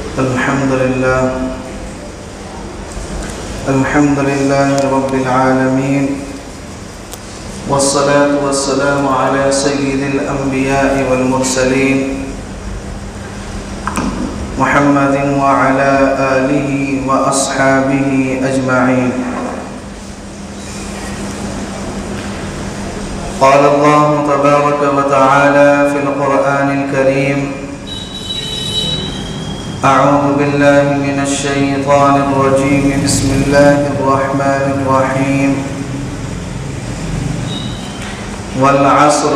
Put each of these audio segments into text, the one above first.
الحمد لله رب العالمين، والصلاة والسلام على سيد الأنبياء والمرسلين محمد وعلى آله وأصحابه أجمعين. قال الله تبارك وتعالى في القرآن الكريم: أعوذ بالله من الشيطان الرجيم، بسم الله الرحمن الرحيم. والعصر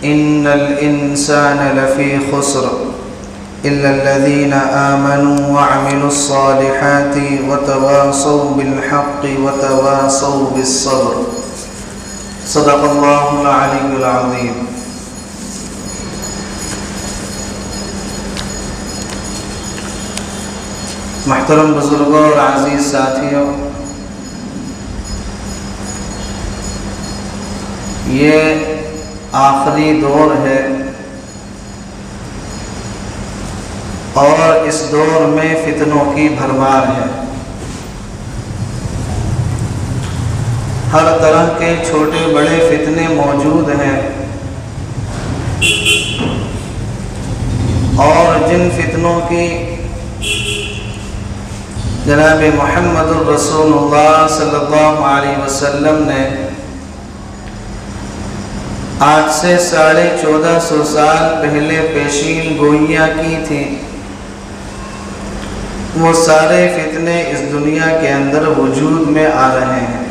إن الإنسان لفي خسر إلا الذين آمنوا وعملوا الصالحات وتواصوا بالحق وتواصوا بالصبر. صدق الله العلي العظيم. محترم بزرگوں اور عزیز ساتھیوں، یہ آخری دور ہے اور اس دور میں فتنوں کی بھرمار ہے. ہر طرح کے چھوٹے بڑے فتنے موجود ہیں، اور جن فتنوں کی جناب محمد الرسول اللہ صلی اللہ علیہ وسلم نے آج سے 1450 سال پہلے پیشین گوئیاں کی تھی، وہ سارے فتنے اس دنیا کے اندر وجود میں آ رہے ہیں.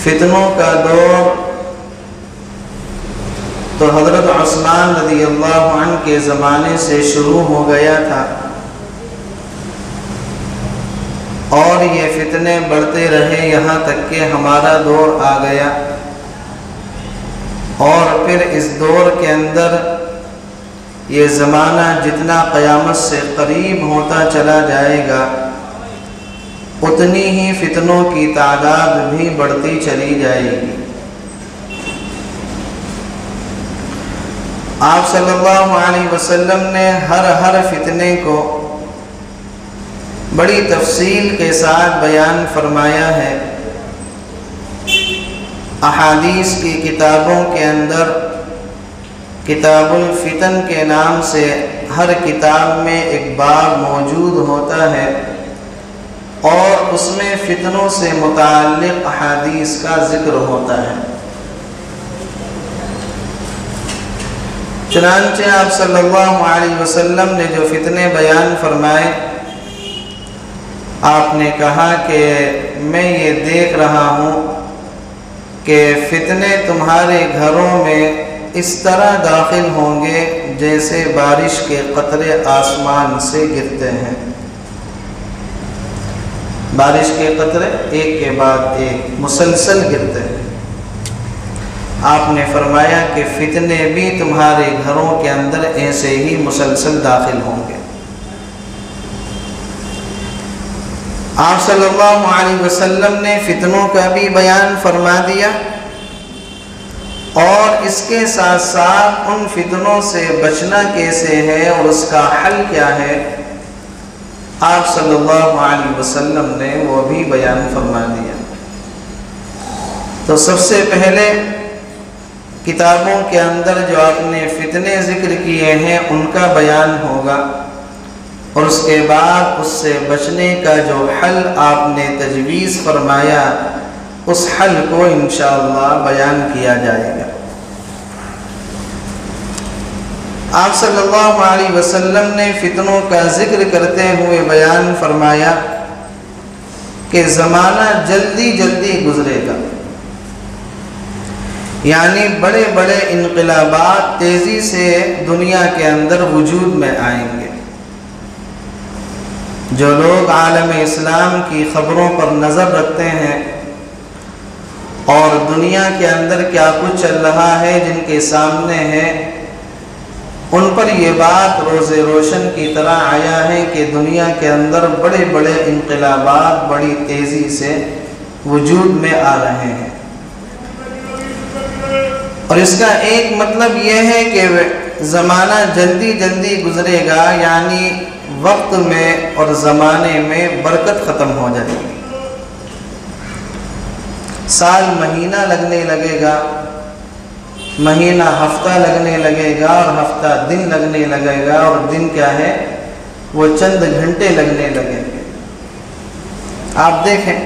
فتنوں کا دور تو حضرت عثمان رضی اللہ عنہ کے زمانے سے شروع ہو گیا تھا، اور یہ فتنے بڑھتے رہے یہاں تک کہ ہمارا دور آ گیا. اور پھر اس دور کے اندر یہ زمانہ جتنا قیامت سے قریب ہوتا چلا جائے گا، اتنی ہی فتنوں کی تعداد بھی بڑھتی چلی جائے گی. آپ صلی اللہ علیہ وسلم نے ہر فتنے کو بڑی تفصیل کے ساتھ بیان فرمایا ہے. احادیث کی کتابوں کے اندر کتاب الفتن کے نام سے ہر کتاب میں ایک باب موجود ہوتا ہے، اور اس میں فتنوں سے متعلق احادیث کا ذکر ہوتا ہے. چنانچہ آپ صلی اللہ علیہ وسلم نے جو فتنے بیان فرمائے، آپ نے کہا کہ میں یہ دیکھ رہا ہوں کہ فتنے تمہارے گھروں میں اس طرح داخل ہوں گے جیسے بارش کے قطرے آسمان سے گرتے ہیں. بارش کے قطرے ایک کے بعد ایک مسلسل گرتے ہیں. آپ نے فرمایا کہ فتنے بھی تمہارے گھروں کے اندر ایسے ہی مسلسل داخل ہوں گے. آپ صلی اللہ علیہ وسلم نے فتنوں کا بھی بیان فرما دیا، اور اس کے ساتھ ساتھ ان فتنوں سے بچنا کیسے ہے اور اس کا حل کیا ہے، آپ صلی اللہ علیہ وسلم نے وہ بھی بیان فرما دیا. تو سب سے پہلے کتابوں کے اندر جو آپ نے فتنے ذکر کیے ہیں ان کا بیان ہوگا، اور اس کے بعد اس سے بچنے کا جو حل آپ نے تجویز فرمایا، اس حل کو انشاءاللہ بیان کیا جائے گا. آپ صلی اللہ علیہ وسلم نے فتنوں کا ذکر کرتے ہوئے بیان فرمایا کہ زمانہ جلدی جلدی گزرے گا، یعنی بڑے بڑے انقلابات تیزی سے دنیا کے اندر وجود میں آئیں گے. جو لوگ عالم اسلام کی خبروں پر نظر رکھتے ہیں اور دنیا کے اندر کیا کچھ چل رہا ہے جن کے سامنے ہے، ان پر یہ بات روز روشن کی طرح آیا ہے کہ دنیا کے اندر بڑے بڑے انقلابات بڑی تیزی سے وجود میں آ رہے ہیں. اور اس کا ایک مطلب یہ ہے کہ زمانہ جلدی جلدی گزرے گا، یعنی وقت میں اور زمانے میں برکت ختم ہو جائے گی۔ سال مہینہ لگنے لگے گا، مہینہ ہفتہ لگنے لگے گا، اور ہفتہ دن لگنے لگے گا، اور دن کیا ہے وہ چند گھنٹے لگنے لگیں گے۔ آپ دیکھیں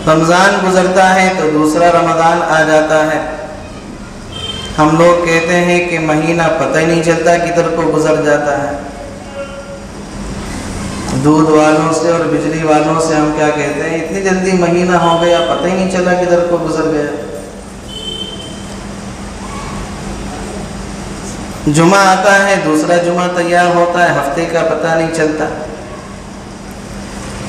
رمضان گزرتا ہے تو دوسرا رمضان آ جاتا ہے۔ ہم لوگ کہتے ہیں کہ مہینہ پتہ ہی نہیں چلتا کدھر کو گزر جاتا ہے۔ دودھ والوں سے اور بجلی والوں سے ہم کیا کہتے ہیں، اتنی جلدی مہینہ ہو گیا، پتہ ہی نہیں چلا کدھر کو گزر گیا۔ جمعہ آتا ہے، دوسرا جمعہ تیار ہوتا ہے، ہفتے کا پتہ نہیں چلتا۔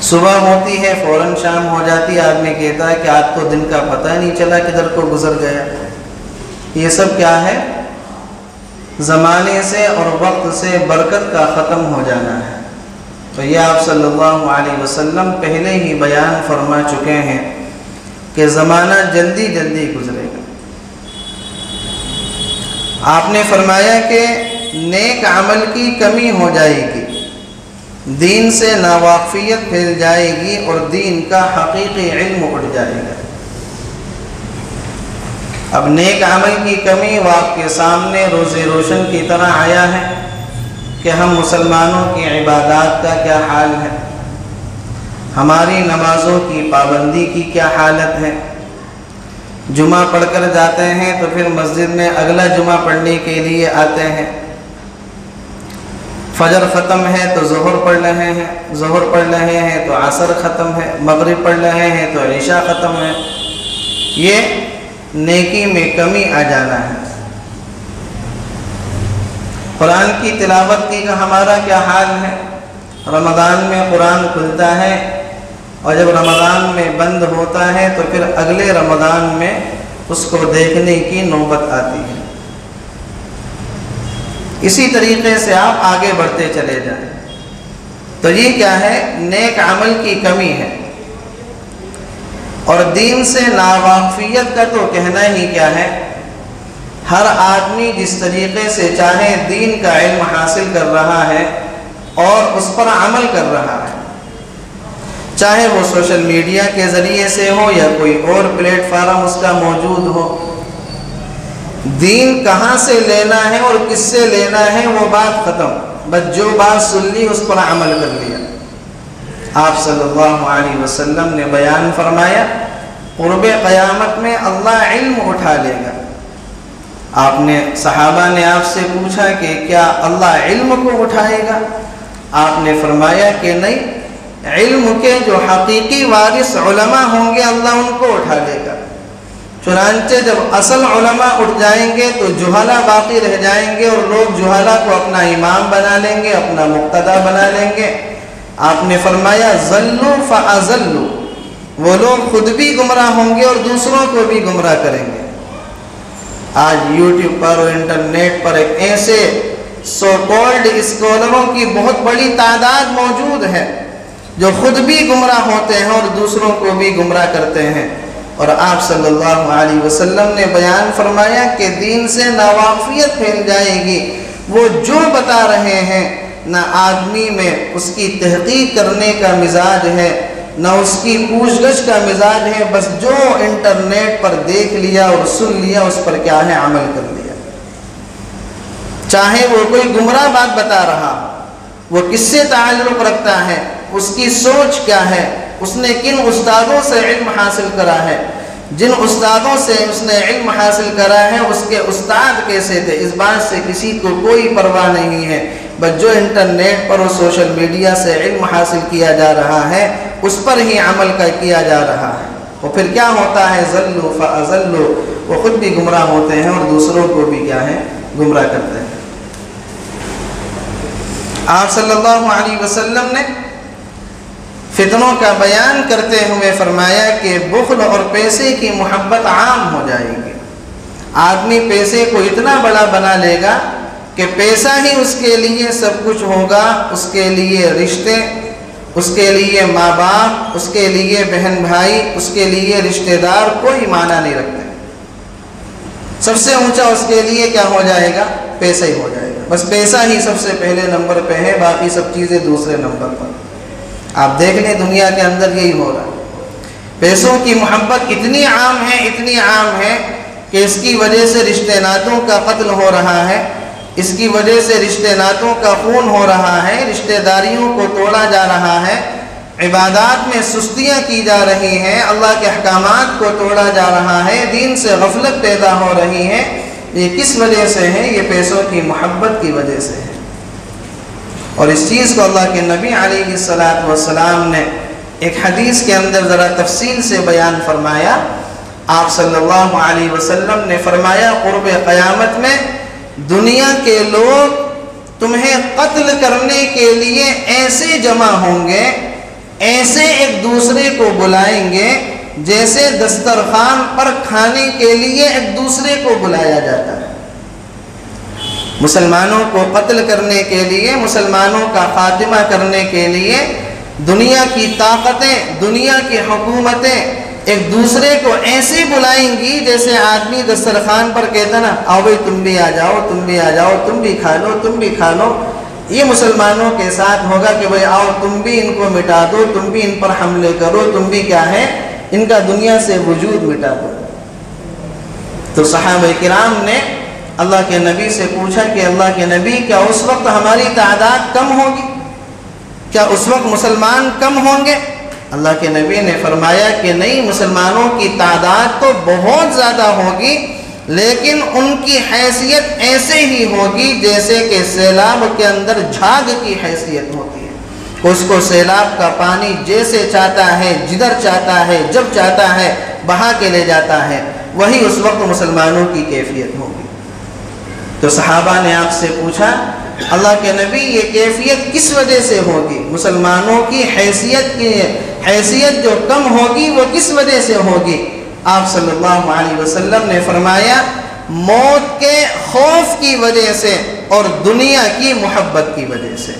صبح ہوتی ہے فوراً شام ہو جاتی ہے، آدمی کہتا ہے کہ آج تو دن کا پتہ ہی نہیں چلا کدھر کو گزر گیا۔ یہ سب کیا ہے؟ زمانے سے اور وقت سے برکت کا ختم ہو جانا ہے۔ تو یہ آپ صلی اللہ علیہ وسلم پہلے ہی بیان فرما چکے ہیں کہ زمانہ جلدی جلدی گزرے گا۔ آپ نے فرمایا کہ نیک عمل کی کمی ہو جائے گی، دین سے ناواقفیت پھیل جائے گی، اور دین کا حقیقی علم اٹھ جائے گا۔ اب نیک عمل کی کمی وہ آپ کے سامنے روز روشن کی طرح آیا ہے کہ ہم مسلمانوں کی عبادات کا کیا حال ہے، ہماری نمازوں کی پابندی کی کیا حالت ہے۔ جمعہ پڑھ کر جاتے ہیں تو پھر مسجد میں اگلا جمعہ پڑھنے کے لیے آتے ہیں، فجر ختم ہے تو ظہر پڑھ رہے ہیں، ظہر پڑھ رہے ہیں تو عصر ختم ہے، مغرب پڑھ رہے ہیں تو عشاء ختم ہے۔ یہ نیکی میں کمی آ جانا ہے۔ قرآن کی تلاوت کی کا ہمارا کیا حال ہے؟ رمضان میں قرآن کھلتا ہے، اور جب رمضان میں بند ہوتا ہے تو پھر اگلے رمضان میں اس کو دیکھنے کی نوبت آتی ہے۔ اسی طریقے سے آپ آگے بڑھتے چلے جائیں۔ تو یہ کیا ہے؟ نیک عمل کی کمی ہے۔ اور دین سے ناواقفیت کا تو کہنا ہی کیا ہے؟ ہر آدمی جس طریقے سے چاہے دین کا علم حاصل کر رہا ہے اور اس پر عمل کر رہا ہے، چاہے وہ سوشل میڈیا کے ذریعے سے ہو یا کوئی اور پلیٹ فارم اس کا موجود ہو۔ دین کہاں سے لینا ہے اور کس سے لینا ہے وہ بات ختم، بس جو بات سن لی اس پر عمل کر لیا۔ آپ صلی اللہ علیہ وسلم نے بیان فرمایا قرب قیامت میں اللہ علم اٹھا لے گا۔ آپ نے صحابہ نے آپ سے پوچھا کہ کیا اللہ علم کو اٹھائے گا؟ آپ نے فرمایا کہ نہیں، علم کے جو حقیقی وارث علماء ہوں گے اللہ ان کو اٹھا لے گا۔ چنانچہ جب اصل علماء اٹھ جائیں گے تو جہالہ باقی رہ جائیں گے، اور لوگ جہالہ کو اپنا امام بنا لیں گے، اپنا مقتدی بنا لیں گے۔ آپ نے فرمایا ضلوا فاضلوا، وہ لوگ خود بھی گمراہ ہوں گے اور دوسروں کو بھی گمراہ کریں گے۔ آج یوٹیوب پر اور انٹرنیٹ پر ایک ایسے سو کالڈ اسکالروں کی بہت بڑی تعداد موجود ہے جو خود بھی گمراہ ہوتے ہیں اور دوسروں کو بھی گمراہ کرتے ہیں۔ اور آپ صلی اللہ علیہ وسلم نے بیان فرمایا کہ دین سے ناواقفیت پھیل جائے گی۔ وہ جو بتا رہے ہیں نہ آدمی میں اس کی تحقیق کرنے کا مزاج ہے، نہ اس کی پوچھ گچھ کا مزاج ہے، بس جو انٹرنیٹ پر دیکھ لیا اور سن لیا اس پر کیا ہے عمل کر لیا۔ چاہے وہ کوئی گمراہ بات بتا رہا، وہ کس سے تعلق رکھتا ہے، اس کی سوچ کیا ہے، اس نے کن استادوں سے علم حاصل کرا ہے، جن استادوں سے اس نے علم حاصل کرا ہے اس کے استاد کیسے تھے، اس بات سے کسی کو کوئی پرواہ نہیں ہے۔ بس جو انٹرنیٹ پر اور سوشل میڈیا سے علم حاصل کیا جا رہا ہے اس پر ہی عمل کیا جا رہا ہے۔ اور پھر کیا ہوتا ہے؟ ضلوا فاضلوا، وہ خود بھی گمراہ ہوتے ہیں اور دوسروں کو بھی کیا ہے گمراہ کرتے ہیں۔ آپ صلی اللہ علیہ وسلم نے فتنوں کا بیان کرتے ہوئے فرمایا کہ بخل اور پیسے کی محبت عام ہو جائے گی۔ آدمی پیسے کو اتنا بڑا بنا لے گا کہ پیسہ ہی اس کے لیے سب کچھ ہوگا، اس کے لیے رشتے، اس کے لیے ماں باپ، اس کے لیے بہن بھائی، اس کے لیے رشتہ دار کوئی معنی نہیں رکھتے۔ سب سے اونچا اس کے لیے کیا ہو جائے گا؟ پیسہ ہی ہو جائے گا. بس پیسہ ہی سب سے پہلے نمبر پہ ہے، باقی سب چیزیں دوسرے نمبر پر. آپ دیکھ لیں دنیا کے اندر یہی ہو رہا ہے. پیسوں کی محبت اتنی عام ہے، اتنی عام ہے کہ اس کی وجہ سے رشتے ناتوں کا قتل ہو رہا ہے، اس کی وجہ سے رشتے ناتوں کا خون ہو رہا ہے، رشتے داریوں کو توڑا جا رہا ہے، عبادات میں سستیاں کی جا رہی ہیں، اللہ کے احکامات کو توڑا جا رہا ہے، دین سے غفلت پیدا ہو رہی ہے. یہ کس وجہ سے ہے؟ یہ پیسوں کی محبت کی وجہ سے ہے. اور اس چیز کو اللہ کے نبی علیہ الصلوۃ والسلام نے ایک حدیث کے اندر ذرا تفصیل سے بیان فرمایا. آپ صلی اللہ علیہ وسلم نے فرمایا قرب قیامت میں دنیا کے لوگ تمہیں قتل کرنے کے لیے ایسے جمع ہوں گے، ایسے ایک دوسرے کو بلائیں گے جیسے دسترخوان پر کھانے کے لیے ایک دوسرے کو بلایا جاتا ہے. مسلمانوں کو قتل کرنے کے لیے، مسلمانوں کا خاتمہ کرنے کے لیے دنیا کی طاقتیں، دنیا کی حکومتیں ایک دوسرے کو ایسے بلائیں گی جیسے آدمی دسترخوان پر کہتا نا آؤ بھائی تم بھی آ جاؤ، تم بھی آ جاؤ، تم بھی کھا لو، تم بھی کھا لو. یہ مسلمانوں کے ساتھ ہوگا کہ بھائی آؤ تم بھی ان کو مٹا دو، تم بھی ان پر حملے کرو، تم بھی کیا ہے ان کا دنیا سے وجود مٹا دو. تو صحابہ کرام نے اللہ کے نبی سے پوچھا کہ اللہ کے نبی کیا اس وقت ہماری تعداد کم ہوگی؟ کیا اس وقت مسلمان کم ہوں گے؟ اللہ کے نبی نے فرمایا کہ نہیں، مسلمانوں کی تعداد تو بہت زیادہ ہوگی، لیکن ان کی حیثیت ایسے ہی ہوگی جیسے کہ سیلاب کے اندر جھاگ کی حیثیت ہوتی ہے. اس کو سیلاب کا پانی جیسے چاہتا ہے، جدھر چاہتا ہے، جب چاہتا ہے بہا کے لے جاتا ہے، وہی اس وقت مسلمانوں کی کیفیت ہوگی. تو صحابہ نے آپ سے پوچھا اللہ کے نبی یہ کیفیت کس وجہ سے ہوگی؟ مسلمانوں کی حیثیت جو کم ہوگی وہ کس وجہ سے ہوگی؟ آپ صلی اللہ علیہ وسلم نے فرمایا موت کے خوف کی وجہ سے اور دنیا کی محبت کی وجہ سے،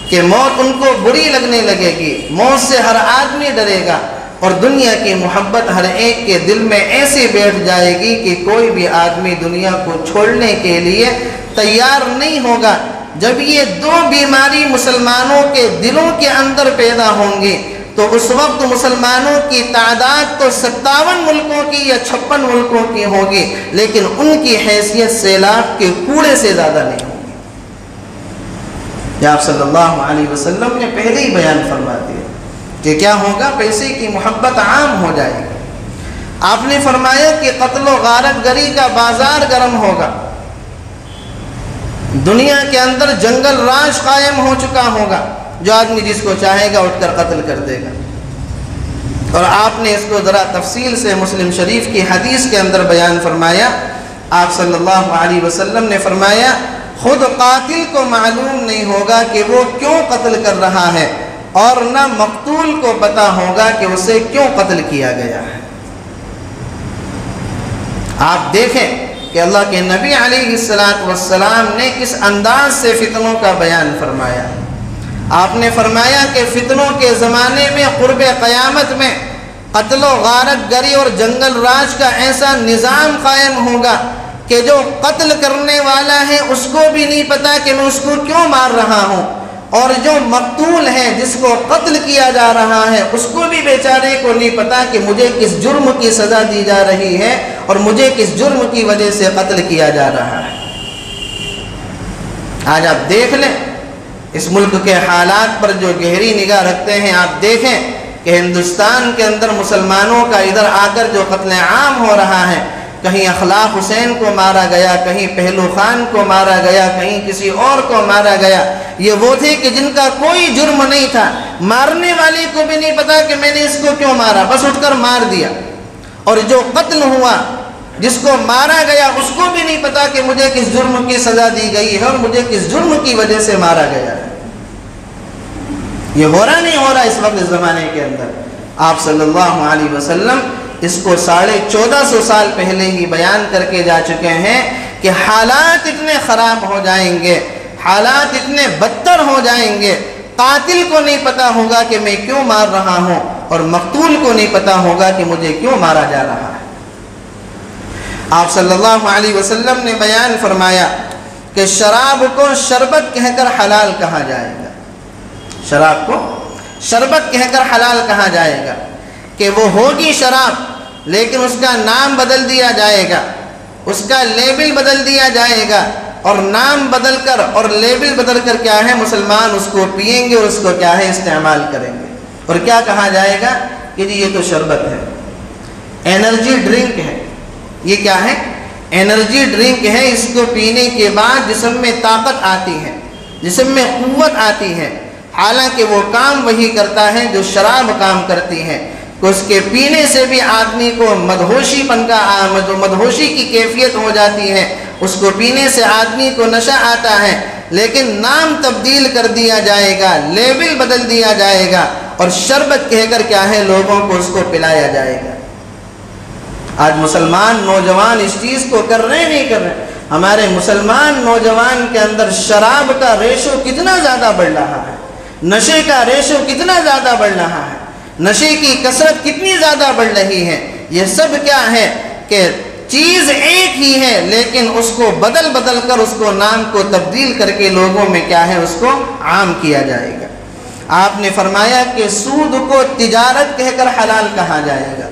کہ موت ان کو بری لگنے لگے گی، موت سے ہر آدمی ڈرے گا، اور دنیا کی محبت ہر ایک کے دل میں ایسے بیٹھ جائے گی کہ کوئی بھی آدمی دنیا کو چھوڑنے کے لیے تیار نہیں ہوگا. جب یہ دو بیماری مسلمانوں کے دلوں کے اندر پیدا ہوں گی تو اس وقت مسلمانوں کی تعداد تو 57 ملکوں کی یا 56 ملکوں کی ہوگی، لیکن ان کی حیثیت سیلاب کے کوڑے سے زیادہ نہیں ہوگی. یہ آپ صلی اللہ علیہ وسلم نے پہلے ہی بیان فرما دیا کہ کیا ہوگا؟ پیسے کی محبت عام ہو جائے گی. آپ نے فرمایا کہ قتل و غارت گری کا بازار گرم ہوگا، دنیا کے اندر جنگل راج قائم ہو چکا ہوگا، جو آدمی جس کو چاہے گا اٹھ کر قتل کر دے گا. اور آپ نے اس کو ذرا تفصیل سے مسلم شریف کی حدیث کے اندر بیان فرمایا. آپ صلی اللہ علیہ وسلم نے فرمایا خود قاتل کو معلوم نہیں ہوگا کہ وہ کیوں قتل کر رہا ہے، اور نہ مقتول کو پتہ ہوگا کہ اسے کیوں قتل کیا گیا ہے. آپ دیکھیں کہ اللہ کے نبی علیہ الصلوۃ والسلام نے کس انداز سے فتنوں کا بیان فرمایا. آپ نے فرمایا کہ فتنوں کے زمانے میں قرب قیامت میں قتل و غارت گری اور جنگل راج کا ایسا نظام قائم ہوگا کہ جو قتل کرنے والا ہے اس کو بھی نہیں پتا کہ میں اس کو کیوں مار رہا ہوں، اور جو مقتول ہے جس کو قتل کیا جا رہا ہے اس کو بھی بیچارے کو نہیں پتا کہ مجھے کس جرم کی سزا دی جا رہی ہے اور مجھے کس جرم کی وجہ سے قتل کیا جا رہا ہے. آج آپ دیکھ لیں اس ملک کے حالات پر جو گہری نگاہ رکھتے ہیں، آپ دیکھیں کہ ہندوستان کے اندر مسلمانوں کا ادھر آ کر جو قتل عام ہو رہا ہے، کہیں اخلاق حسین کو مارا گیا، کہیں پہلو خان کو مارا گیا، کہیں کسی اور کو مارا گیا. یہ وہ تھے کہ جن کا کوئی جرم نہیں تھا، مارنے والے کو بھی نہیں پتا کہ میں نے اس کو کیوں مارا، بس اٹھ کر مار دیا. اور جو قتل ہوا، جس کو مارا گیا، اس کو بھی نہیں پتا کہ مجھے کس جرم کی سزا دی گئی ہے اور مجھے کس جرم کی وجہ سے مارا گیا ہے. یہ ہو رہا نہیں ہو رہا اس وقت اس زمانے کے اندر. آپ صلی اللہ علیہ وسلم اس کو 1450 سال پہلے ہی بیان کر کے جا چکے ہیں کہ حالات اتنے خراب ہو جائیں گے، حالات اتنے بدتر ہو جائیں گے، قاتل کو نہیں پتا ہوگا کہ میں کیوں مار رہا ہوں، اور مقتول کو نہیں پتا ہوگا کہ مجھے کیوں مارا جا رہا ہے. آپ صلی اللہ علیہ وسلم نے بیان فرمایا کہ شراب کو شربت کہہ کر حلال کہا جائے گا، شراب کو شربت کہہ کر حلال کہا جائے گا، کہ وہ ہوگی شراب لیکن اس کا نام بدل دیا جائے گا، اس کا لیبل بدل دیا جائے گا، اور نام بدل کر اور لیبل بدل کر کیا ہے مسلمان اس کو پئیں گے اور اس کو کیا ہے استعمال کریں گے، اور کیا کہا جائے گا کہ جی یہ تو شربت ہے، انرجی ڈرنک ہے، یہ کیا ہے انرجی ڈرنک ہے، اس کو پینے کے بعد جسم میں طاقت آتی ہے، جسم میں قوت آتی ہے، حالانکہ وہ کام وہی کرتا ہے جو شراب کام کرتی ہے، کہ اس کے پینے سے بھی آدمی کو مدہوشی کی کیفیت ہو جاتی ہے، اس کو پینے سے آدمی کو نشہ آتا ہے، لیکن نام تبدیل کر دیا جائے گا، لیبل بدل دیا جائے گا، اور شربت کہہ کر کیا ہے لوگوں کو اس کو پلایا جائے گا۔ آج مسلمان نوجوان اس چیز کو کر رہے نہیں کر رہے؟ ہمارے مسلمان نوجوان کے اندر شراب کا ریشو کتنا زیادہ بڑھ رہا ہے، نشے کا ریشو کتنا زیادہ بڑھ رہا ہے، نشے کی کثرت کتنی زیادہ بڑھ رہی ہے۔ یہ سب کیا ہے کہ چیز ایک ہی ہے، لیکن اس کو بدل بدل کر اس کو نام کو تبدیل کر کے لوگوں میں کیا ہے اس کو عام کیا جائے گا۔ آپ نے فرمایا کہ سود کو تجارت کہہ کر حلال کہا جائے گا،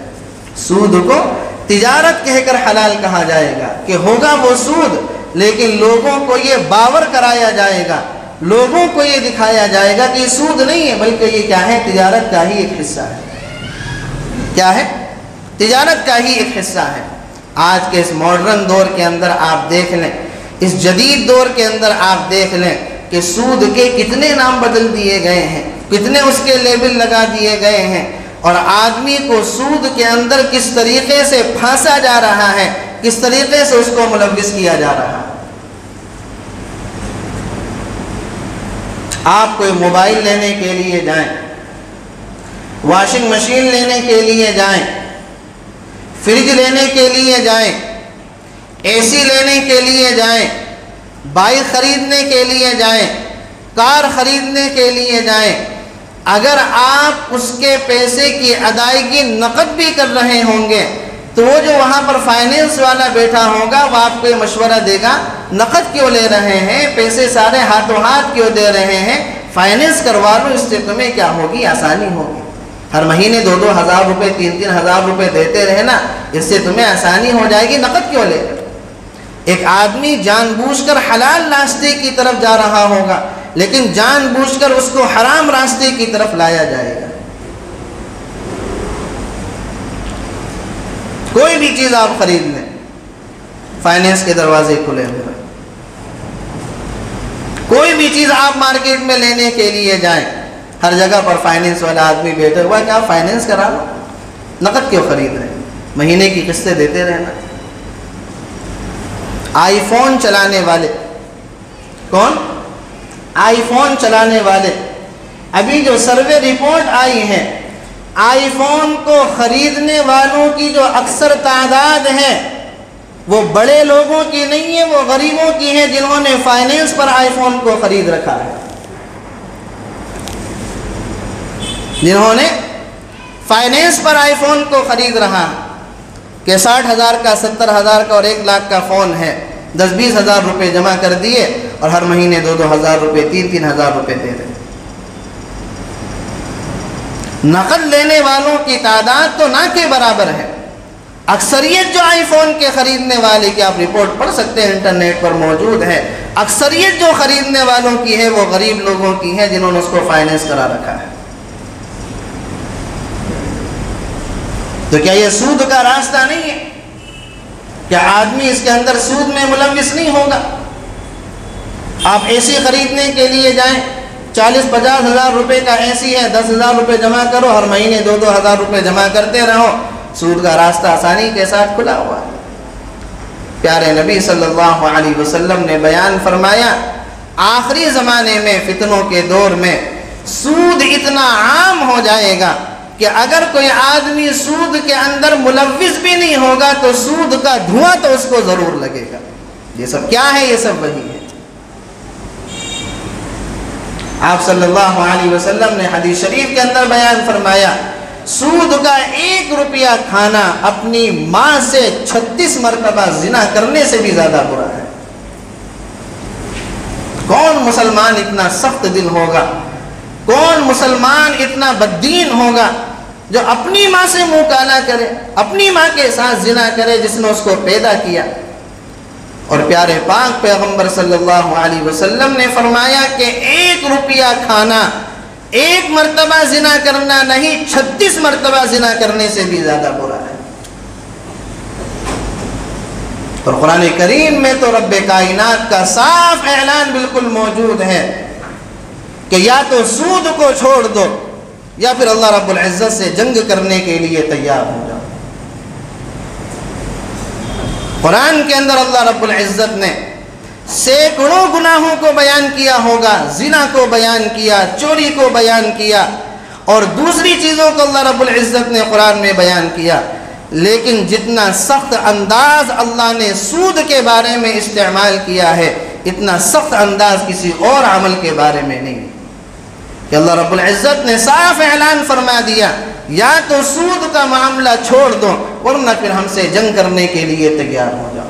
سود کو تجارت کہہ کر حلال کہا جائے گا، کہ ہوگا وہ سود لیکن لوگوں کو یہ باور کرایا جائے گا، لوگوں کو یہ دکھایا جائے گا کہ یہ سود نہیں ہے بلکہ یہ کیا ہے تجارت کا ہی ایک حصہ ہے، کیا ہے تجارت کا ہی ایک حصہ ہے۔ آج کے اس ماڈرن دور کے اندر آپ دیکھ لیں، اس جدید دور کے اندر آپ دیکھ لیں کہ سود کے کتنے نام بدل دیے گئے ہیں، کتنے اس کے لیبل لگا دیے گئے ہیں، اور آدمی کو سود کے اندر کس طریقے سے پھانسا جا رہا ہے، کس طریقے سے اس کو ملوث کیا جا رہا ہے۔ آپ کوئی موبائل لینے کے لیے جائیں، واشنگ مشین لینے کے لیے جائیں، فریج لینے کے لیے جائیں، اے سی لینے کے لیے جائیں، بائک خریدنے کے لیے جائیں، کار خریدنے کے لیے جائیں، اگر آپ اس کے پیسے کی ادائیگی نقد بھی کر رہے ہوں گے تو وہ جو وہاں پر فائنینس والا بیٹھا ہوگا وہ آپ کو یہ مشورہ دے گا نقد کیوں لے رہے ہیں، پیسے سارے ہاتھوں ہاتھ کیوں دے رہے ہیں، فائنینس کروا لو، اس سے تمہیں کیا ہوگی آسانی ہوگی، ہر مہینے 2-2 ہزار روپے 3-3 ہزار روپے دیتے رہنا، اس سے تمہیں آسانی ہو جائے گی، نقد کیوں لے۔ ایک آدمی جان بوجھ کر حلال راستے کی طرف جا رہا ہوگا لیکن جان بوجھ کر اس کو حرام راستے کی طرف لایا جائے گا۔ کوئی بھی چیز آپ خرید لیں، فائنینس کے دروازے کھلے ہوئے، کوئی بھی چیز آپ مارکیٹ میں لینے کے لیے جائیں، ہر جگہ پر فائنینس والا آدمی بیٹھے ہوا ہے کہ آپ فائنینس کرا لو، نقد کیوں خرید رہے ہیں، مہینے کی قسطیں دیتے رہنا۔ آئی فون چلانے والے، کون؟ آئی فون چلانے والے، ابھی جو سروے رپورٹ آئی ہے، آئی فون کو خریدنے والوں کی جو اکثر تعداد ہے وہ بڑے لوگوں کی نہیں ہے، وہ غریبوں کی ہے جنہوں نے فائنینس پر آئی فون کو خرید رکھا ہے، جنہوں نے فائنینس پر آئی فون کو خرید رہا ہے کہ 60,000 کا 70,000 کا اور 1 لاکھ کا فون ہے، 10-20 ہزار روپے جمع کر دیے اور ہر مہینے 2-2 ہزار روپے 3-3 ہزار روپے دے رہے۔ نقد لینے والوں کی تعداد تو نہ کے برابر ہے، اکثریت جو آئی فون کے خریدنے والے کی آپ رپورٹ پڑھ سکتے ہیں، انٹرنیٹ پر موجود ہے، اکثریت جو خریدنے والوں کی ہے وہ غریب لوگوں کی ہے جنہوں نے اس کو فائنینس کرا رکھا ہے۔ تو کیا یہ سود کا راستہ نہیں ہے؟ کیا آدمی اس کے اندر سود میں ملوث نہیں ہوگا؟ آپ اے سی خریدنے کے لیے جائیں، 40-50 ہزار روپے کا اے سی ہے، 10 ہزار روپے جمع کرو، ہر مہینے 2-2 ہزار روپے جمع کرتے رہو، سود کا راستہ آسانی کے ساتھ کھلا ہوا ہے۔ پیارے نبی صلی اللہ علیہ وسلم نے بیان فرمایا، آخری زمانے میں فتنوں کے دور میں سود اتنا عام ہو جائے گا کہ اگر کوئی آدمی سود کے اندر ملوث بھی نہیں ہوگا تو سود کا دھواں تو اس کو ضرور لگے گا۔ یہ سب کیا ہے؟ یہ سب وہی ہے۔ آپ صلی اللہ علیہ وسلم نے حدیث شریف کے اندر بیان فرمایا، سود کا 1 روپیہ کھانا اپنی ماں سے 36 مرتبہ زنا کرنے سے بھی زیادہ برا ہے۔ کون مسلمان اتنا سخت دل ہوگا، کون مسلمان اتنا بددین ہوگا جو اپنی ماں سے منہ کالا کرے، اپنی ماں کے ساتھ زنا کرے جس نے اس کو پیدا کیا۔ اور پیارے پاک پیغمبر صلی اللہ علیہ وسلم نے فرمایا کہ 1 روپیہ کھانا 1 مرتبہ زنا کرنا نہیں، 36 مرتبہ زنا کرنے سے بھی زیادہ برا ہے۔ اور قرآن کریم میں تو رب کائنات کا صاف اعلان بالکل موجود ہے کہ یا تو سود کو چھوڑ دو یا پھر اللہ رب العزت سے جنگ کرنے کے لیے تیار ہو جاؤ۔ قرآن کے اندر اللہ رب العزت نے سینکڑوں گناہوں کو بیان کیا ہوگا، زنا کو بیان کیا، چوری کو بیان کیا اور دوسری چیزوں کو اللہ رب العزت نے قرآن میں بیان کیا، لیکن جتنا سخت انداز اللہ نے سود کے بارے میں استعمال کیا ہے اتنا سخت انداز کسی اور عمل کے بارے میں نہیں، کہ اللہ رب العزت نے صاف اعلان فرما دیا یا تو سود کا معاملہ چھوڑ دو ورنہ پھر ہم سے جنگ کرنے کے لیے تیار ہو جاؤ۔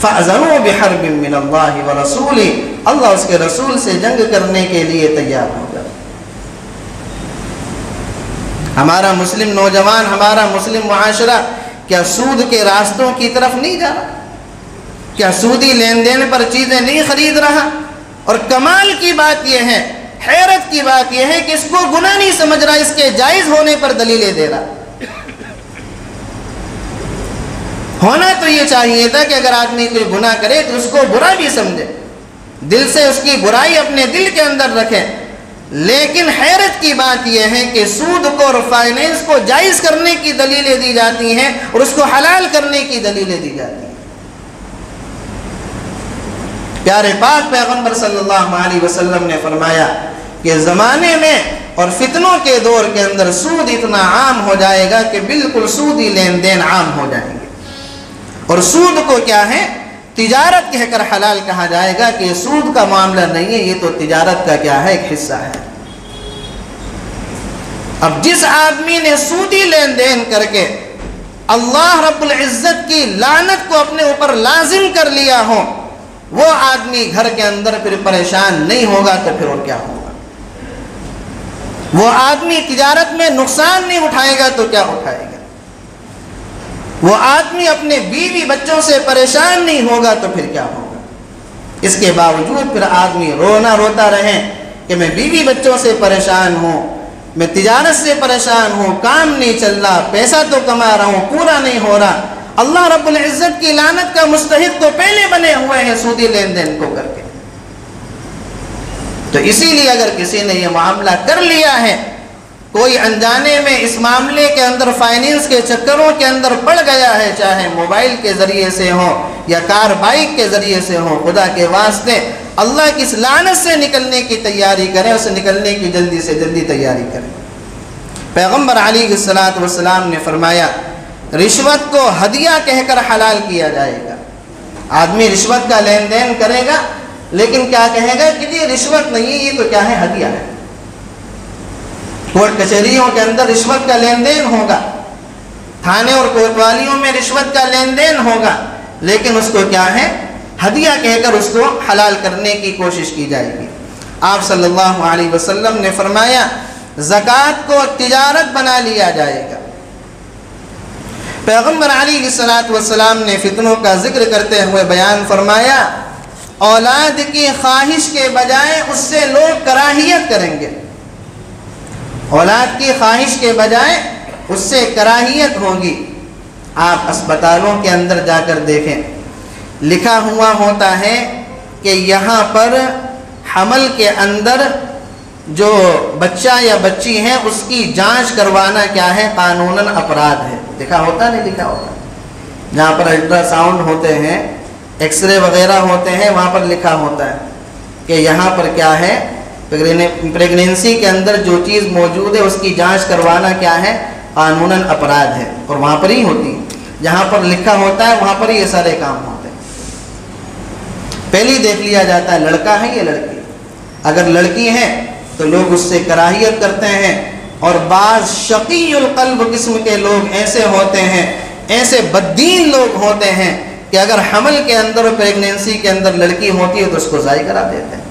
فَأَذَنُوا بِحَرْبٍ مِّنَ اللَّهِ وَرَسُولِهِ، اللہ اس کے رسول سے جنگ کرنے کے لیے تیار ہو جاؤ۔ ہمارا مسلم نوجوان، ہمارا مسلم معاشرہ کیا سود کے راستوں کی طرف نہیں جا رہا؟ کیا سودی لین دین پر چیزیں نہیں خرید رہا؟ اور کمال کی بات یہ ہے، حیرت کی بات یہ ہے کہ اس کو گناہ نہیں سمجھ رہا، اس کے جائز ہونے پر دلیلیں دے رہا۔ ہونا تو یہ چاہیے تھا کہ اگر آدمی کوئی گناہ کرے تو اس کو برا بھی سمجھے، دل سے اس کی برائی اپنے دل کے اندر رکھے، لیکن حیرت کی بات یہ ہے کہ سود کو اور فائنینس کو جائز کرنے کی دلیلیں دی جاتی ہیں اور اس کو حلال کرنے کی دلیلیں دی جاتی ہیں۔ پیارے پاک پیغمبر صلی اللہ علیہ وسلم نے فرمایا کہ زمانے میں اور فتنوں کے دور کے اندر سود اتنا عام ہو جائے گا کہ بالکل سودی لین دین عام ہو جائیں گے، اور سود کو کیا ہے تجارت کہہ کر حلال کہا جائے گا کہ یہ سود کا معاملہ نہیں ہے، یہ تو تجارت کا کیا ہے ایک حصہ ہے۔ اب جس آدمی نے سودی لین دین کر کے اللہ رب العزت کی لعنت کو اپنے اوپر لازم کر لیا ہو وہ آدمی گھر کے اندر پھر پریشان نہیں ہوگا تو پھر اور کیا ہوگا؟ وہ آدمی تجارت میں نقصان نہیں اٹھائے گا تو کیا اٹھائے گا؟ وہ آدمی اپنے بیوی بچوں سے پریشان نہیں ہوگا تو پھر کیا ہوگا؟ اس کے باوجود پھر آدمی روتا رہے کہ میں بیوی بچوں سے پریشان ہوں، میں تجارت سے پریشان ہوں، کام نہیں چل رہا، پیسہ تو کما رہا ہوں پورا نہیں ہو رہا۔ اللہ رب العزت کی لعنت کا مستحق تو پہلے بنے ہوئے ہیں سودی لین دین کو کر کے۔ تو اسی لیے اگر کسی نے یہ معاملہ کر لیا ہے، کوئی انجانے میں اس معاملے کے اندر فائنینس کے چکروں کے اندر پڑ گیا ہے، چاہے موبائل کے ذریعے سے ہو یا کار بائک کے ذریعے سے ہو، خدا کے واسطے اللہ کی اس لعنت سے نکلنے کی تیاری کریں، اسے نکلنے کی جلدی سے جلدی تیاری کریں۔ پیغمبر علیہ الصلوۃ والسلام نے فرمایا رشوت کو ہدیہ کہہ کر حلال کیا جائے گا۔ آدمی رشوت کا لین دین کرے گا لیکن کیا کہے گا کہ یہ رشوت نہیں ہے، یہ تو کیا ہے ہدیہ ہے۔ کورٹ کچہریوں کے اندر رشوت کا لین دین ہوگا، تھانے اور کوتوالیوں میں رشوت کا لین دین ہوگا، لیکن اس کو کیا ہے ہدیہ کہہ کر اس کو حلال کرنے کی کوشش کی جائے گی۔ آپ صلی اللہ علیہ وسلم نے فرمایا زکوٰۃ کو تجارت بنا لیا جائے گا۔ پیغمبر علیہ الصلوۃ والسلام نے فتنوں کا ذکر کرتے ہوئے بیان فرمایا اولاد کی خواہش کے بجائے اس سے لوگ کراہیت کریں گے، اولاد کی خواہش کے بجائے اس سے کراہیت ہوگی۔ آپ اسپتالوں کے اندر جا کر دیکھیں، لکھا ہوا ہوتا ہے کہ یہاں پر حمل کے اندر جو بچہ یا بچی ہے اس کی جانچ کروانا کیا ہے قانوناً اپرادھ ہے۔ لکھا ہوتا نہیں لکھا ہوتا؟ جہاں پر الٹرا ساؤنڈ ہوتے ہیں، ایکس رے وغیرہ ہوتے ہیں، وہاں پر لکھا ہوتا ہے کہ یہاں پر کیا ہے پریگنینسی کے اندر جو چیز موجود ہے اس کی جانچ کروانا کیا ہے قانوناً اپرادھ ہے، اور وہاں پر ہی ہوتی ہے۔ جہاں پر لکھا ہوتا ہے وہاں پر یہ سارے کام ہوتے ہیں۔ پہلے دیکھ لیا جاتا ہے لڑکا ہے یا لڑکی، اگر لڑکی ہے تو لوگ اس سے کراہیت کرتے ہیں، اور بعض شقی القلب قسم کے لوگ ایسے ہوتے ہیں، ایسے بددین لوگ ہوتے ہیں کہ اگر حمل کے اندر اور پریگنینسی کے اندر لڑکی ہوتی ہے تو اس کو ضائع کرا دیتے ہیں،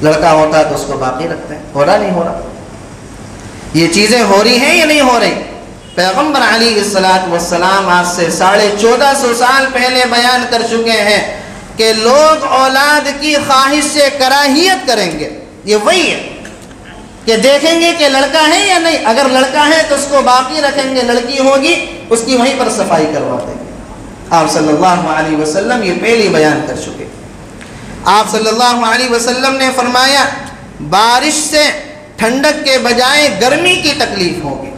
لڑکا ہوتا ہے تو اس کو باقی رکھتے ہیں۔ ہو رہا نہیں ہو رہا؟ یہ چیزیں ہو رہی ہیں یا نہیں ہو رہی؟ پیغمبر علیہ السلام آج سے 1450 سال پہلے بیان کر چکے ہیں کہ لوگ اولاد کی خواہش سے کراہیت کریں گے۔ یہ وہی ہے کہ دیکھیں گے کہ لڑکا ہے یا نہیں، اگر لڑکا ہے تو اس کو باقی رکھیں گے، لڑکی ہوگی اس کی وہیں پر صفائی کروا دیں گے۔ آپ صلی اللہ علیہ وسلم یہ پہلے بیان کر چکے۔ آپ صلی اللہ علیہ وسلم نے فرمایا بارش سے ٹھنڈک کے بجائے گرمی کی تکلیف ہوگی۔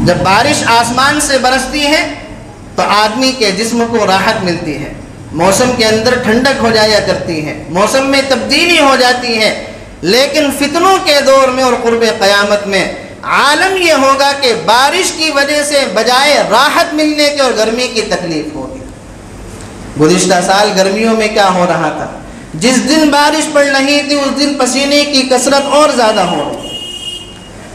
جب بارش آسمان سے برستی ہے تو آدمی کے جسم کو راحت ملتی ہے، موسم کے اندر ٹھنڈک ہو جایا کرتی ہے، موسم میں تبدیلی ہو جاتی ہے، لیکن فتنوں کے دور میں اور قرب قیامت میں عالم یہ ہوگا کہ بارش کی وجہ سے بجائے راحت ملنے کے اور گرمی کی تکلیف ہوگی۔ گزشتہ سال گرمیوں میں کیا ہو رہا تھا؟ جس دن بارش پڑ رہی تھی اس دن پسینے کی کثرت اور زیادہ ہو رہی،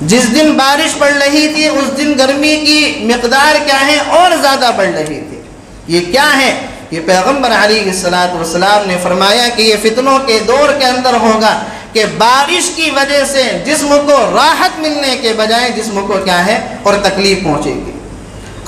جس دن بارش پڑ رہی تھی اس دن گرمی کی مقدار کیا ہے اور زیادہ بڑھ رہی تھی۔ یہ کیا ہے؟ یہ پیغمبر علیہ السلام نے فرمایا کہ یہ فتنوں کے دور کے اندر ہوگا کہ بارش کی وجہ سے جسم کو راحت ملنے کے بجائے جسم کو کیا ہے اور تکلیف پہنچے گی۔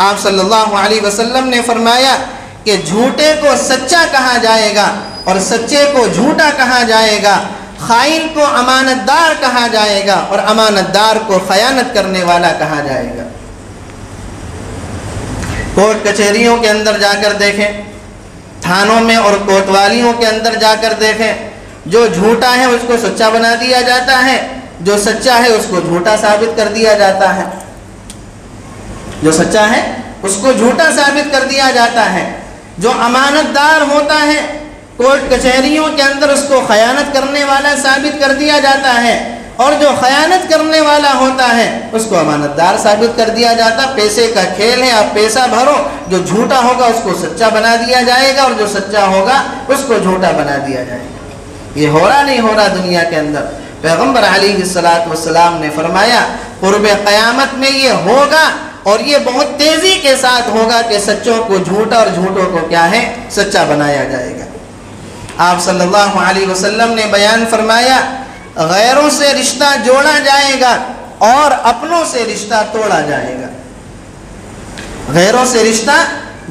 آپ صلی اللہ علیہ وسلم نے فرمایا کہ جھوٹے کو سچا کہا جائے گا اور سچے کو جھوٹا کہا جائے گا، خائن کو امانت دار کہا جائے گا اور امانت دار کو خیانت کرنے والا کہا جائے گا۔ کورٹ کچہریوں کے اندر جا کر دیکھیں، تھانوں میں اور کوتوالیوں کے اندر جا کر دیکھیں، جو جھوٹا ہے اس کو سچا بنا دیا جاتا ہے، جو سچا ہے اس کو جھوٹا ثابت کر دیا جاتا ہے، جو سچا ہے اس کو جھوٹا ثابت کر دیا جاتا ہے، جو امانت دار ہوتا ہے کورٹ کچہریوں کے اندر اس کو خیانت کرنے والا ثابت کر دیا جاتا ہے، اور جو خیانت کرنے والا ہوتا ہے اس کو امانت دار ثابت کر دیا جاتا۔ پیسے کا کھیل ہے، آپ پیسہ بھرو، جو جھوٹا ہوگا اس کو سچا بنا دیا جائے گا اور جو سچا ہوگا اس کو جھوٹا بنا دیا جائے گا۔ یہ ہو رہا نہیں ہو رہا دنیا کے اندر؟ پیغمبر علیہ السلام نے فرمایا قرب قیامت میں یہ ہوگا اور یہ بہت تیزی کے ساتھ ہوگا کہ سچوں کو جھوٹا اور جھوٹوں کو کیا ہے سچا بنایا جائے گا۔ آپ صلی اللہ علیہ وسلم نے بیان فرمایا غیروں سے رشتہ جوڑا جائے گا اور اپنوں سے رشتہ توڑا جائے گا۔ غیروں سے رشتہ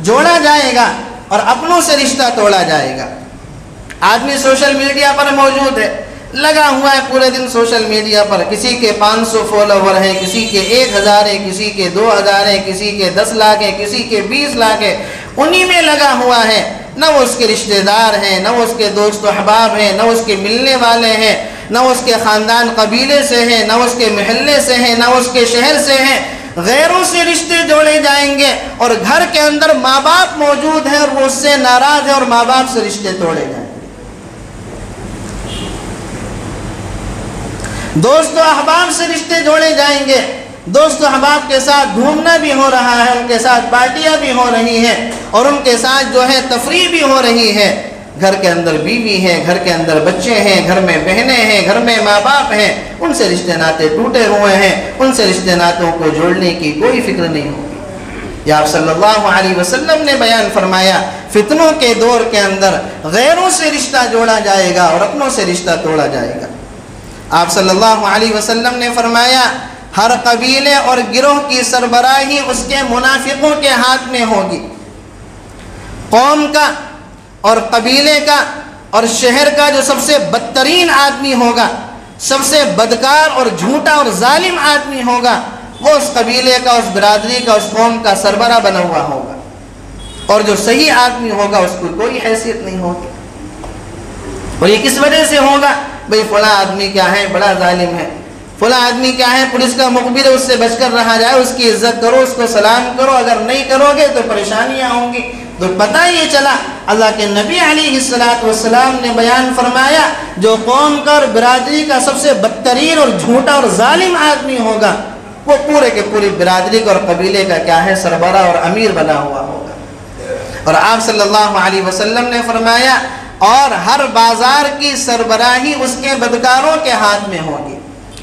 جوڑا جائے گا اور اپنوں سے رشتہ توڑا جائے گا۔ آدمی سوشل میڈیا پر موجود ہے، لگا ہوا ہے پورے دن سوشل میڈیا پر، کسی کے 500 فالوور ہیں، کسی کے 1000 ہیں، کسی کے 2000 ہیں، کسی کے 10 لاکھ ہیں، کسی کے 20 لاکھ ہیں، انہی میں لگا ہوا ہے۔ نہ وہ اس کے رشتہ دار ہیں، نہ وہ اس کے دوست و احباب ہیں، نہ اس کے ملنے والے ہیں، نہ اس کے خاندان قبیلے سے ہیں، نہ اس کے محلے سے ہیں، نہ اس کے شہر سے ہیں۔ غیروں سے رشتے جوڑے جائیں گے اور گھر کے اندر ماں باپ موجود ہیں اور وہ اس سے ناراض ہے اور ماں باپ سے رشتے توڑے جائیں گے۔ دوست و احباب سے رشتے جوڑے جائیں گے، دوست و احباب کے ساتھ گھومنا بھی ہو رہا ہے، ان کے ساتھ پارٹیاں بھی ہو رہی ہیں اور ان کے ساتھ جو ہے تفریح بھی ہو رہی ہے۔ گھر کے اندر بیوی ہے، گھر کے اندر بچے ہیں، گھر میں بہنیں ہیں، گھر میں ماں باپ ہیں، ان سے رشتے ناطے ٹوٹے ہوئے ہیں، ان سے رشتے ناتوں کو جوڑنے کی کوئی فکر نہیں ہوگی۔ یا آپ صلی اللہ علیہ وسلم نے بیان فرمایا فتنوں کے دور کے اندر غیروں سے رشتہ جوڑا جائے گا اور اپنوں سے رشتہ توڑا جائے گا۔ آپ صلی اللہ علیہ وسلم نے فرمایا ہر قبیلے اور گروہ کی سربراہی اس کے منافقوں کے ہاتھ میں ہوگی۔ قوم کا اور قبیلے کا اور شہر کا جو سب سے بدترین آدمی ہوگا، سب سے بدکار اور جھوٹا اور ظالم آدمی ہوگا، وہ اس قبیلے کا، اس برادری کا، اس قوم کا سربراہ بنا ہوا ہوگا، اور جو صحیح آدمی ہوگا اس کو کوئی حیثیت نہیں ہوگی۔ اور یہ کس وجہ سے ہوگا؟ بھئی فلاں آدمی کیا ہے بڑا ظالم ہے، فلاں آدمی کیا ہے پولیس کا مخبر ہے، اس سے بچ کر رہا جائے، اس کی عزت کرو، اس کو سلام کرو، اگر نہیں کرو گے تو پریشانیاں ہوں گی۔ تو پتہ یہ چلا اللہ کے نبی علیہ السلام نے بیان فرمایا جو قوم کا اور برادری کا سب سے بدترین اور جھوٹا اور ظالم آدمی ہوگا وہ پورے کے پوری برادری کا اور قبیلے کا کیا ہے سربراہ اور امیر بنا ہوا ہوگا۔ اور آپ صلی اللہ علیہ وسلم نے فرمایا اور ہر بازار کی سربراہی اس کے بدکاروں کے ہاتھ میں ہوگی۔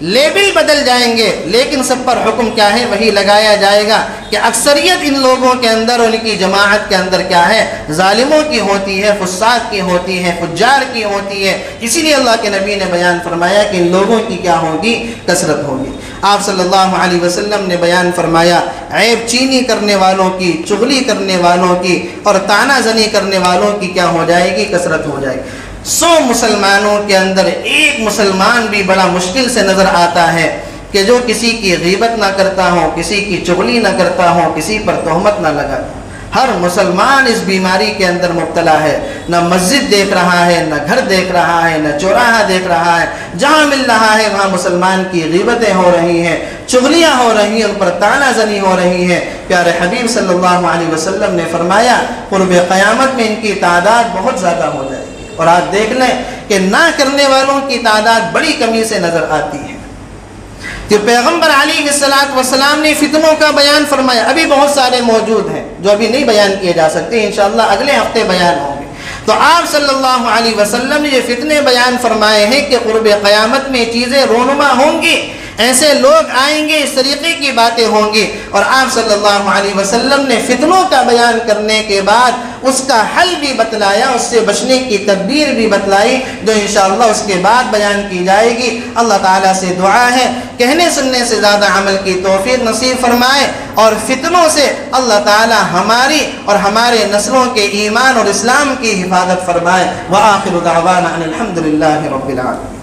لیبل بدل جائیں گے، لیکن سب پر حکم کیا ہے؟ وہی لگایا جائے گا کہ اکثریت ان لوگوں کے اندر، ان کی جماعت کے اندر کیا ہے؟ ظالموں کی ہوتی ہے، فساق کی ہوتی ہے، فجار کی ہوتی ہے۔ اسی لیے اللہ کے نبی نے بیان فرمایا کہ ان لوگوں کی کیا ہوگی؟ کثرت ہوگی۔ آپ صلی اللہ علیہ وسلم نے بیان فرمایا عیب چینی کرنے والوں کی، چغلی کرنے والوں کی اور طعنہ زنی کرنے والوں کی کیا ہو جائے گی؟ کثرت ہو جائے گی۔ 100 مسلمانوں کے اندر ایک مسلمان بھی بڑا مشکل سے نظر آتا ہے کہ جو کسی کی غیبت نہ کرتا ہو، کسی کی چغلی نہ کرتا ہو، کسی پر تہمت نہ لگاتا ہو۔ ہر مسلمان اس بیماری کے اندر مبتلا ہے، نہ مسجد دیکھ رہا ہے، نہ گھر دیکھ رہا ہے، نہ چوراہا دیکھ رہا ہے، جہاں مل رہا ہے وہاں مسلمان کی غیبتیں ہو رہی ہیں، چغلیاں ہو رہی ہیں، ان پر طعنہ زنی ہو رہی ہے۔ پیارے حبیب صلی اللہ علیہ وسلم نے فرمایا قرب قیامت میں ان کی تعداد بہت زیادہ ہو جائے گی، اور آپ دیکھ لیں کہ نہ کرنے والوں کی تعداد بڑی کمی سے نظر آتی ہے۔ کہ پیغمبر علیہ السلام نے فتنوں کا بیان فرمایا، ابھی بہت سارے موجود ہیں جو ابھی نہیں بیان کیے جا سکتے، انشاءاللہ اگلے ہفتے بیان ہوں گے۔ تو آپ صلی اللہ علیہ وسلم نے یہ فتنے بیان فرمائے ہیں کہ قرب قیامت میں چیزیں رونما ہوں گی، ایسے لوگ آئیں گے، اس طریقے کی باتیں ہوں گی۔ اور آپ صلی اللہ علیہ وسلم نے فتنوں کا بیان کرنے کے بعد اس کا حل بھی بتلایا، اس سے بچنے کی تدبیر بھی بتلائی، جو انشاءاللہ اس کے بعد بیان کی جائے گی۔ اللہ تعالیٰ سے دعا ہے کہنے سننے سے زیادہ عمل کی توفیق نصیب فرمائے، اور فتنوں سے اللہ تعالیٰ ہماری اور ہمارے نسلوں کے ایمان اور اسلام کی حفاظت فرمائے۔ وآخر دعوانا ان الحمد للہ رب العالمین۔